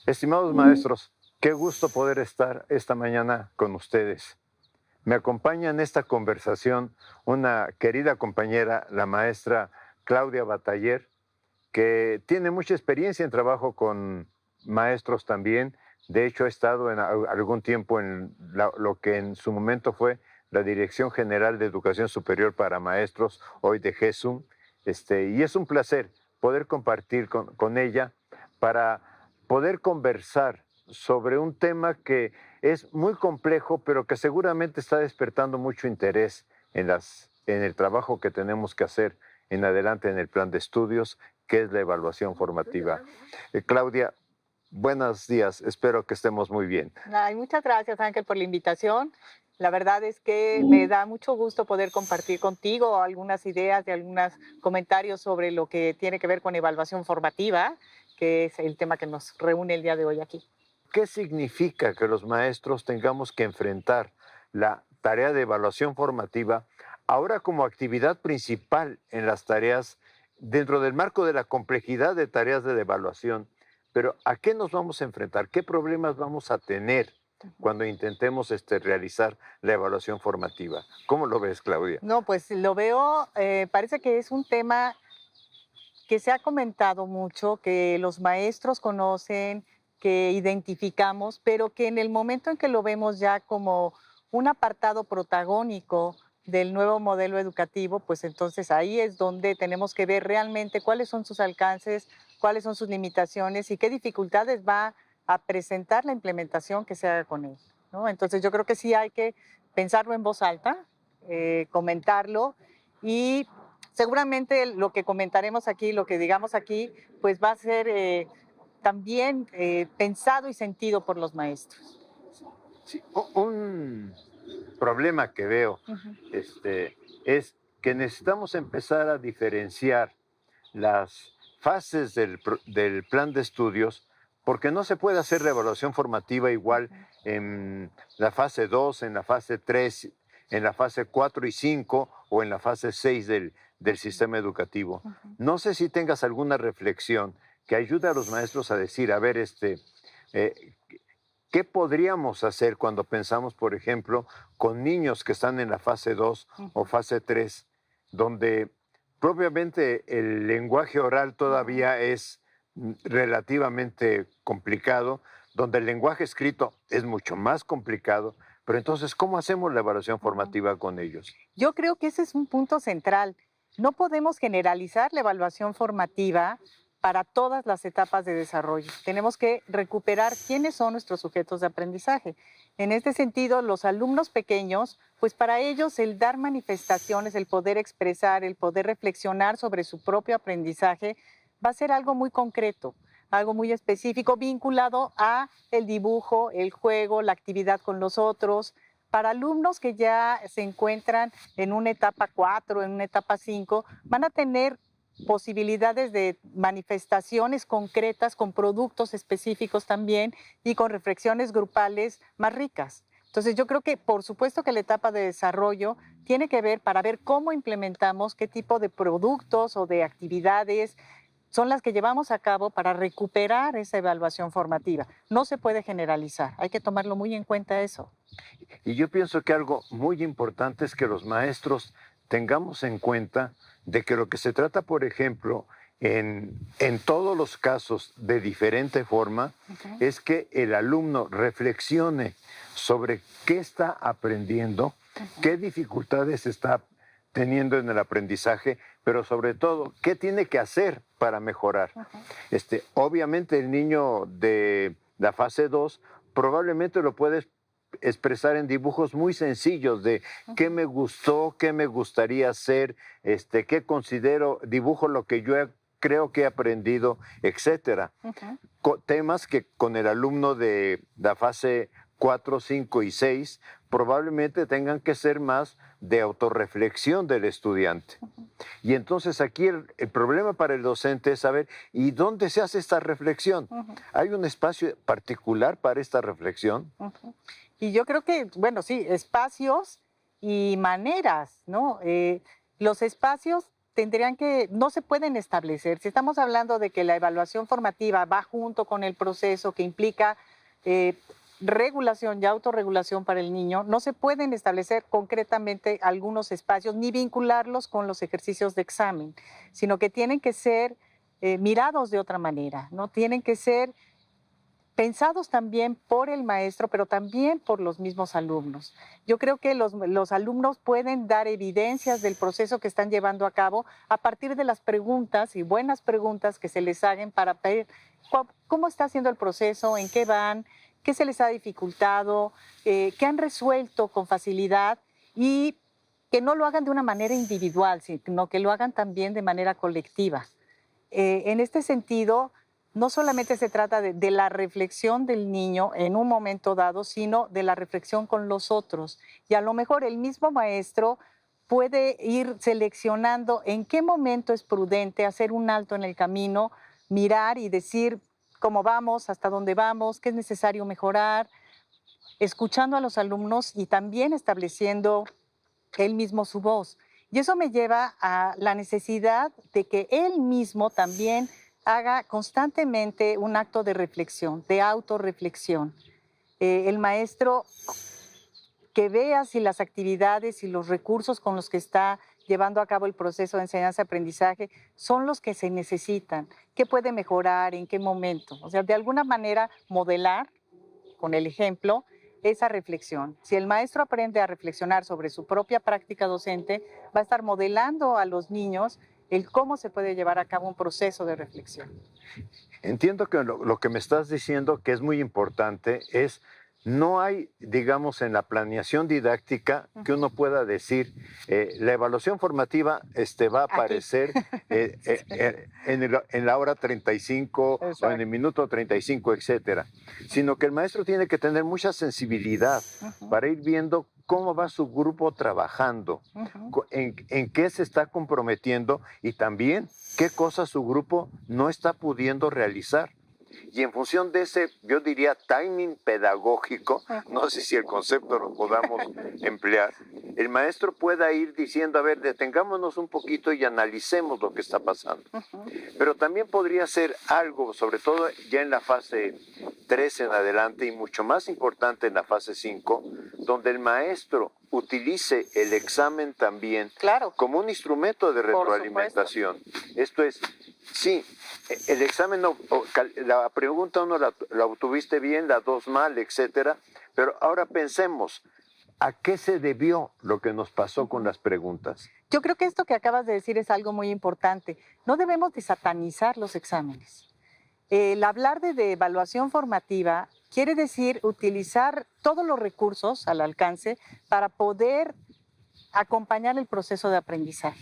Estimados maestros, qué gusto poder estar esta mañana con ustedes. Me acompaña en esta conversación una querida compañera, la maestra Claudia Bataller, que tiene mucha experiencia en trabajo con maestros también. De hecho, ha estado en algún tiempo en lo que en su momento fue la Dirección General de Educación Superior para Maestros, hoy de GESUM. Y es un placer poder compartir con ella para poder conversar sobre un tema que es muy complejo, pero que seguramente está despertando mucho interés en el trabajo que tenemos que hacer en adelante en el plan de estudios, que es la evaluación formativa. Claudia, buenos días, espero que estemos muy bien. Ay, muchas gracias, Ángel, por la invitación. La verdad es que me da mucho gusto poder compartir contigo algunas ideas y algunos comentarios sobre lo que tiene que ver con evaluación formativa, que es el tema que nos reúne el día de hoy aquí. ¿Qué significa que los maestros tengamos que enfrentar la tarea de evaluación formativa ahora como actividad principal en las tareas dentro del marco de la complejidad de tareas de evaluación? Pero ¿a qué nos vamos a enfrentar? ¿Qué problemas vamos a tener cuando intentemos realizar la evaluación formativa? ¿Cómo lo ves, Claudia? No, pues lo veo, parece que es un tema que se ha comentado mucho, que los maestros conocen, que identificamos, pero que en el momento en que lo vemos ya como un apartado protagónico del nuevo modelo educativo, pues entonces ahí es donde tenemos que ver realmente cuáles son sus alcances, cuáles son sus limitaciones y qué dificultades va a presentar la implementación que se haga con él, ¿no? Entonces yo creo que sí hay que pensarlo en voz alta, comentarlo y seguramente lo que comentaremos aquí, lo que digamos aquí, pues va a ser también pensado y sentido por los maestros. Sí, un problema que veo Ujú. es que necesitamos empezar a diferenciar las fases del plan de estudios, porque no se puede hacer la evaluación formativa igual en la fase 2, en la fase 3, en la fase 4 y 5 o en la fase 6 del sistema educativo. No sé si tengas alguna reflexión que ayude a los maestros a decir, a ver, eh, ¿qué podríamos hacer cuando pensamos, por ejemplo, con niños que están en la fase 2 o fase 3, donde propiamente el lenguaje oral todavía es relativamente complicado, donde el lenguaje escrito es mucho más complicado, pero entonces, ¿cómo hacemos la evaluación formativa con ellos? Yo creo que ese es un punto central. No podemos generalizar la evaluación formativa para todas las etapas de desarrollo. Tenemos que recuperar quiénes son nuestros sujetos de aprendizaje. En este sentido, los alumnos pequeños, pues para ellos el dar manifestaciones, el poder expresar, el poder reflexionar sobre su propio aprendizaje, va a ser algo muy concreto, algo muy específico, vinculado a el dibujo, el juego, la actividad con los otros. Para alumnos que ya se encuentran en una etapa 4, en una etapa 5, van a tener posibilidades de manifestaciones concretas con productos específicos también y con reflexiones grupales más ricas. Entonces yo creo que por supuesto que la etapa de desarrollo tiene que ver para ver cómo implementamos, qué tipo de productos o de actividades son las que llevamos a cabo para recuperar esa evaluación formativa. No se puede generalizar, hay que tomarlo muy en cuenta eso. Y yo pienso que algo muy importante es que los maestros tengamos en cuenta de que lo que se trata, por ejemplo, en todos los casos de diferente forma, es que el alumno reflexione sobre qué está aprendiendo, qué dificultades está teniendo en el aprendizaje, pero sobre todo, qué tiene que hacer para mejorar. Obviamente el niño de la fase 2 probablemente lo puede expresar en dibujos muy sencillos de qué me gustó, qué me gustaría hacer, qué considero, dibujo lo que creo que he aprendido, etcétera. Temas que con el alumno de la fase 4, 5 y 6 probablemente tengan que ser más de autorreflexión del estudiante. Y entonces aquí el problema para el docente es saber, ¿y dónde se hace esta reflexión? ¿Hay un espacio particular para esta reflexión? Y yo creo que, bueno, sí, espacios y maneras, ¿no? Los espacios no se pueden establecer. Si estamos hablando de que la evaluación formativa va junto con el proceso que implica regulación y autorregulación para el niño, no se pueden establecer concretamente algunos espacios ni vincularlos con los ejercicios de examen, sino que tienen que ser mirados de otra manera, ¿no? Tienen que ser pensados también por el maestro, pero también por los mismos alumnos. Yo creo que los alumnos pueden dar evidencias del proceso que están llevando a cabo a partir de las preguntas y buenas preguntas que se les hagan para ver cómo está haciendo el proceso, en qué van, qué se les ha dificultado, qué han resuelto con facilidad y que no lo hagan de una manera individual, sino que lo hagan también de manera colectiva. En este sentido, no solamente se trata de la reflexión del niño en un momento dado, sino de la reflexión con los otros. Y a lo mejor el mismo maestro puede ir seleccionando en qué momento es prudente hacer un alto en el camino, mirar y decir cómo vamos, hasta dónde vamos, qué es necesario mejorar, escuchando a los alumnos y también estableciendo él mismo su voz. Y eso me lleva a la necesidad de que él mismo también haga constantemente un acto de reflexión, de autorreflexión. El maestro que vea si las actividades y los recursos con los que está llevando a cabo el proceso de enseñanza-aprendizaje son los que se necesitan, qué puede mejorar, en qué momento. O sea, de alguna manera modelar con el ejemplo esa reflexión. Si el maestro aprende a reflexionar sobre su propia práctica docente, va a estar modelando a los niños el cómo se puede llevar a cabo un proceso de reflexión. Entiendo que lo que me estás diciendo, que es muy importante, es no hay, digamos, en la planeación didáctica que uno pueda decir, la evaluación formativa va a aparecer en la hora 35 Exacto. o en el minuto 35, etcétera, sino que el maestro tiene que tener mucha sensibilidad para ir viendo cómo va su grupo trabajando, en qué se está comprometiendo y también qué cosas su grupo no está pudiendo realizar. Y en función de ese, yo diría, timing pedagógico, no sé si el concepto lo podamos emplear, el maestro pueda ir diciendo, a ver, detengámonos un poquito y analicemos lo que está pasando. Pero también podría ser algo, sobre todo ya en la fase 3 en adelante y mucho más importante en la fase 5, donde el maestro utilice el examen también como un instrumento de retroalimentación. Esto es, sí, el examen, la pregunta 1 la obtuviste bien, la 2 mal, etcétera, pero ahora pensemos, ¿a qué se debió lo que nos pasó con las preguntas? Yo creo que esto que acabas de decir es algo muy importante. No debemos de satanizar los exámenes. El hablar de evaluación formativa quiere decir utilizar todos los recursos al alcance para poder acompañar el proceso de aprendizaje.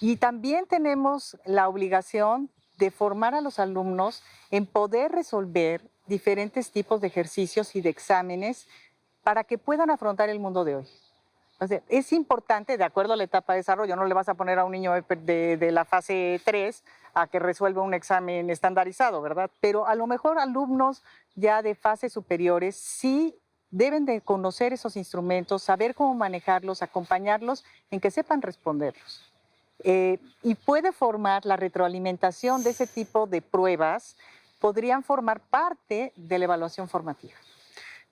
Y también tenemos la obligación de formar a los alumnos en poder resolver diferentes tipos de ejercicios y de exámenes para que puedan afrontar el mundo de hoy. O sea, es importante, de acuerdo a la etapa de desarrollo, no le vas a poner a un niño de la fase 3 a que resuelva un examen estandarizado, ¿verdad? Pero a lo mejor alumnos ya de fases superiores sí deben de conocer esos instrumentos, saber cómo manejarlos, acompañarlos en que sepan responderlos. Y puede formar la retroalimentación de ese tipo de pruebas, podrían formar parte de la evaluación formativa.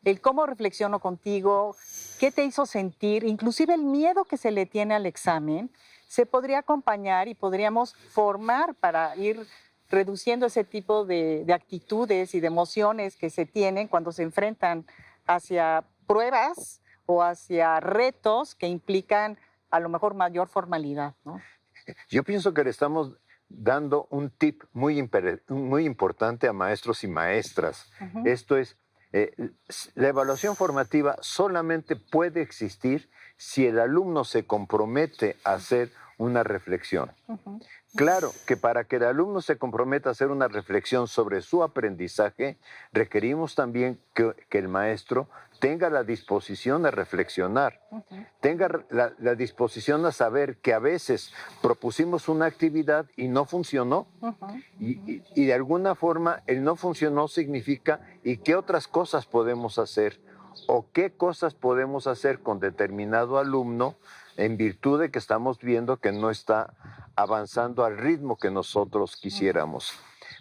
El cómo reflexiono contigo, qué te hizo sentir, inclusive el miedo que se le tiene al examen, se podría acompañar y podríamos formar para ir reduciendo ese tipo de actitudes y de emociones que se tienen cuando se enfrentan hacia pruebas o hacia retos que implican a lo mejor mayor formalidad, ¿no? Yo pienso que le estamos dando un tip muy importante a maestros y maestras. Esto es, la evaluación formativa solamente puede existir si el alumno se compromete a hacer una reflexión. Claro que para que el alumno se comprometa a hacer una reflexión sobre su aprendizaje, requerimos también que el maestro tenga la disposición a reflexionar, tenga la disposición a saber que a veces propusimos una actividad y no funcionó, y de alguna forma el no funcionó significa ¿y qué otras cosas podemos hacer? ¿O qué cosas podemos hacer con determinado alumno en virtud de que estamos viendo que no está avanzando al ritmo que nosotros quisiéramos.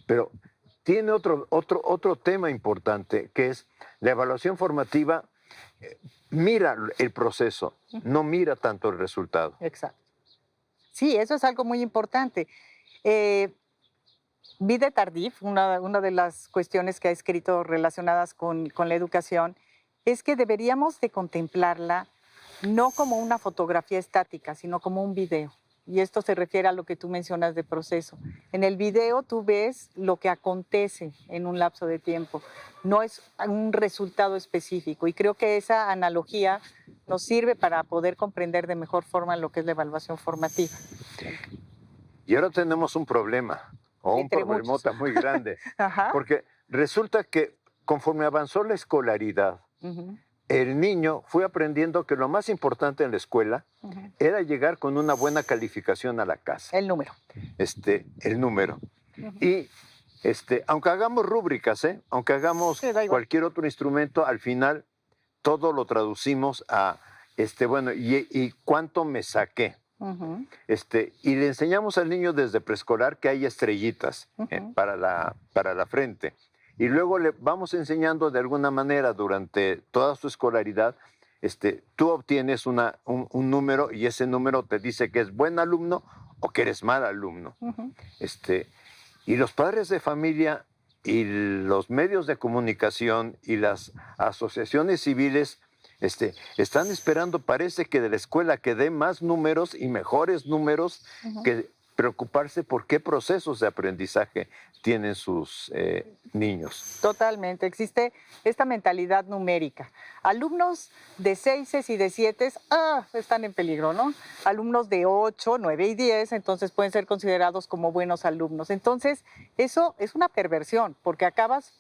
Pero tiene otro tema importante, que es la evaluación formativa. Mira el proceso, no mira tanto el resultado. Exacto. Sí, eso es algo muy importante. Vide Tardif, una de las cuestiones que ha escrito relacionadas con la educación, es que deberíamos de contemplarla no como una fotografía estática, sino como un video. Y esto se refiere a lo que tú mencionas de proceso. En el video tú ves lo que acontece en un lapso de tiempo, no es un resultado específico. Y creo que esa analogía nos sirve para poder comprender de mejor forma lo que es la evaluación formativa. Y ahora tenemos un problema, o un problemota muy grande, porque resulta que conforme avanzó la escolaridad, el niño fue aprendiendo que lo más importante en la escuela era llegar con una buena calificación a la casa. El número. El número. Y aunque hagamos rúbricas, aunque hagamos cualquier otro instrumento, al final todo lo traducimos a, bueno, ¿y cuánto me saqué? Y le enseñamos al niño desde preescolar que hay estrellitas para la frente. Y luego le vamos enseñando de alguna manera durante toda su escolaridad, tú obtienes un número y ese número te dice que es buen alumno o que eres mal alumno. Y los padres de familia y los medios de comunicación y las asociaciones civiles están esperando, parece que de la escuela que dé más números y mejores números que preocuparse por qué procesos de aprendizaje tienen sus niños. Totalmente, existe esta mentalidad numérica. Alumnos de 6 y de 7 están en peligro, ¿no? Alumnos de 8, 9 y 10, entonces pueden ser considerados como buenos alumnos. Entonces, eso es una perversión, porque acabas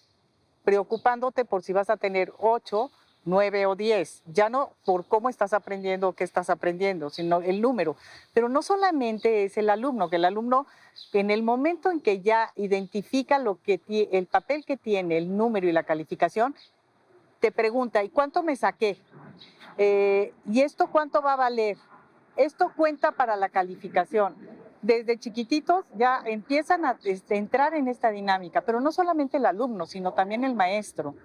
preocupándote por si vas a tener 8, 9 o 10, ya no por cómo estás aprendiendo o qué estás aprendiendo, sino el número. Pero no solamente es el alumno, que el alumno en el momento en que ya identifica el papel que tiene el número y la calificación, te pregunta, ¿y cuánto me saqué? ¿Y esto cuánto va a valer? Esto cuenta para la calificación. Desde chiquititos ya empiezan a entrar en esta dinámica, pero no solamente el alumno, sino también el maestro.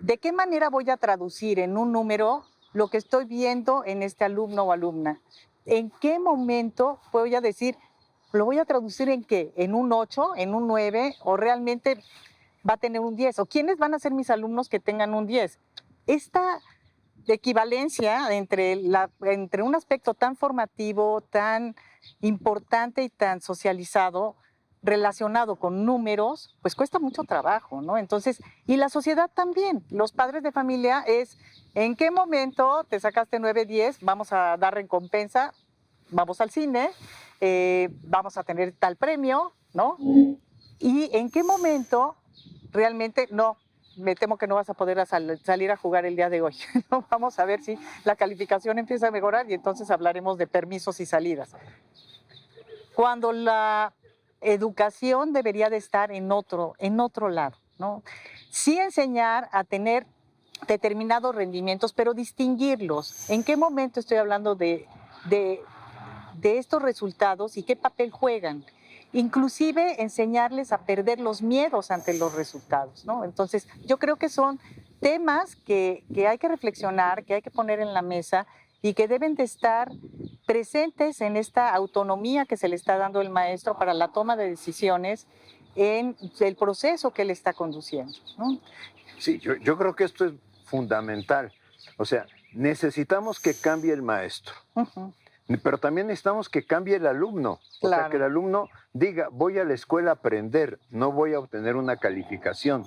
¿De qué manera voy a traducir en un número lo que estoy viendo en este alumno o alumna? ¿En qué momento voy a decir, lo voy a traducir en qué? ¿En un 8, en un 9 o realmente va a tener un 10? ¿O quiénes van a ser mis alumnos que tengan un 10? Esta equivalencia entre un aspecto tan formativo, tan importante y tan socializado, relacionado con números, pues cuesta mucho trabajo, ¿no? Entonces, y la sociedad también, los padres de familia es, ¿en qué momento te sacaste 9, 10? Vamos a dar recompensa, vamos al cine, vamos a tener tal premio, ¿no? Y ¿en qué momento realmente no? Me temo que no vas a poder salir a jugar el día de hoy. ¿No? Vamos a ver si la calificación empieza a mejorar y entonces hablaremos de permisos y salidas. Cuando la educación debería de estar en otro lado, ¿no? Sí enseñar a tener determinados rendimientos, pero distinguirlos. ¿En qué momento estoy hablando de estos resultados y qué papel juegan? Inclusive enseñarles a perder los miedos ante los resultados, ¿no? Entonces, yo creo que son temas que hay que reflexionar, que hay que poner en la mesa y que deben de estar presentes en esta autonomía que se le está dando el maestro para la toma de decisiones en el proceso que él está conduciendo, ¿no? Sí, yo creo que esto es fundamental. O sea, necesitamos que cambie el maestro, pero también necesitamos que cambie el alumno. O sea, que el alumno diga, voy a la escuela a aprender, no voy a obtener una calificación.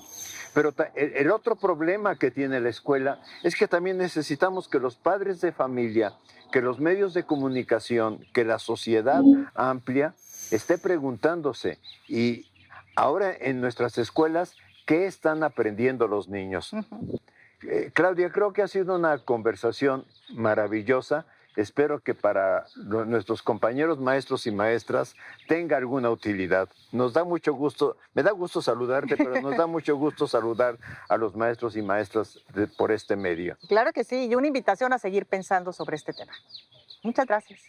Pero el otro problema que tiene la escuela es que también necesitamos que los padres de familia, que los medios de comunicación, que la sociedad amplia esté preguntándose, y ahora en nuestras escuelas, ¿qué están aprendiendo los niños? Claudia, creo que ha sido una conversación maravillosa. Espero que para nuestros compañeros maestros y maestras tenga alguna utilidad. Nos da mucho gusto, me da gusto saludarte, pero nos da mucho gusto saludar a los maestros y maestras por este medio. Claro que sí, y una invitación a seguir pensando sobre este tema. Muchas gracias.